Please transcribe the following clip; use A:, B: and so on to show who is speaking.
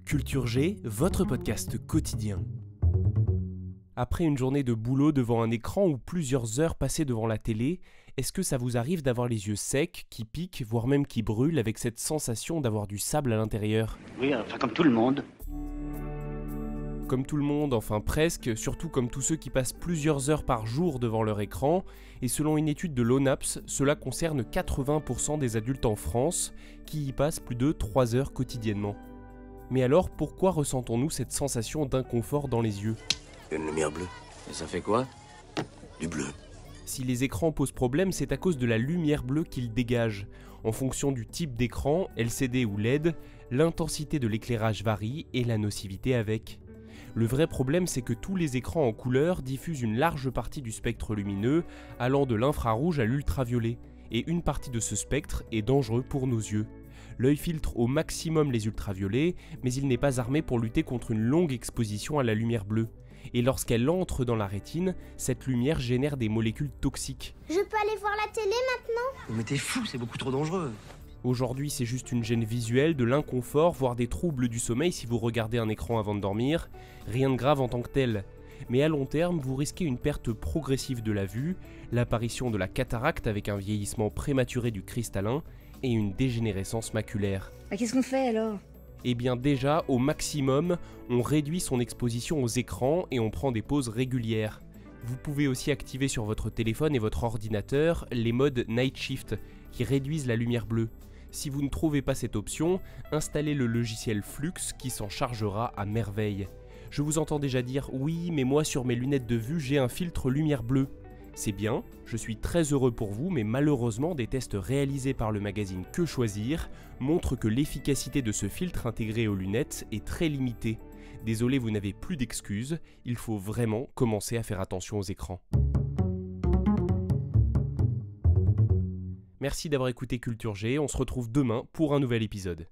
A: Culture G, votre podcast quotidien. Après une journée de boulot devant un écran ou plusieurs heures passées devant la télé, est-ce que ça vous arrive d'avoir les yeux secs, qui piquent, voire même qui brûlent, avec cette sensation d'avoir du sable à l'intérieur ?
B: Oui, enfin comme tout le monde.
A: Comme tout le monde, enfin presque, surtout comme tous ceux qui passent plusieurs heures par jour devant leur écran, et selon une étude de l'ONAPS, cela concerne 80% des adultes en France, qui y passent plus de 3 heures quotidiennement. Mais alors, pourquoi ressentons-nous cette sensation d'inconfort dans les yeux ?
C: Une lumière bleue.
B: Et ça fait quoi?
C: Du bleu.
A: Si les écrans posent problème, c'est à cause de la lumière bleue qu'ils dégagent. En fonction du type d'écran, LCD ou LED, l'intensité de l'éclairage varie et la nocivité avec. Le vrai problème, c'est que tous les écrans en couleur diffusent une large partie du spectre lumineux, allant de l'infrarouge à l'ultraviolet, et une partie de ce spectre est dangereux pour nos yeux. L'œil filtre au maximum les ultraviolets, mais il n'est pas armé pour lutter contre une longue exposition à la lumière bleue. Et lorsqu'elle entre dans la rétine, cette lumière génère des molécules toxiques.
D: Je peux aller voir la télé maintenant ?
C: Mais t'es fou, c'est beaucoup trop dangereux.
A: Aujourd'hui, c'est juste une gêne visuelle, de l'inconfort, voire des troubles du sommeil si vous regardez un écran avant de dormir. Rien de grave en tant que tel. Mais à long terme, vous risquez une perte progressive de la vue, l'apparition de la cataracte avec un vieillissement prématuré du cristallin et une dégénérescence maculaire.
E: Qu'est-ce qu'on fait alors ?
A: Eh bien déjà, au maximum, on réduit son exposition aux écrans et on prend des pauses régulières. Vous pouvez aussi activer sur votre téléphone et votre ordinateur les modes Night Shift qui réduisent la lumière bleue. Si vous ne trouvez pas cette option, installez le logiciel Flux qui s'en chargera à merveille. Je vous entends déjà dire « Oui, mais moi sur mes lunettes de vue, j'ai un filtre lumière bleue ». C'est bien, je suis très heureux pour vous, mais malheureusement des tests réalisés par le magazine Que Choisir montrent que l'efficacité de ce filtre intégré aux lunettes est très limitée. Désolé, vous n'avez plus d'excuses, il faut vraiment commencer à faire attention aux écrans. Merci d'avoir écouté Culture G, on se retrouve demain pour un nouvel épisode.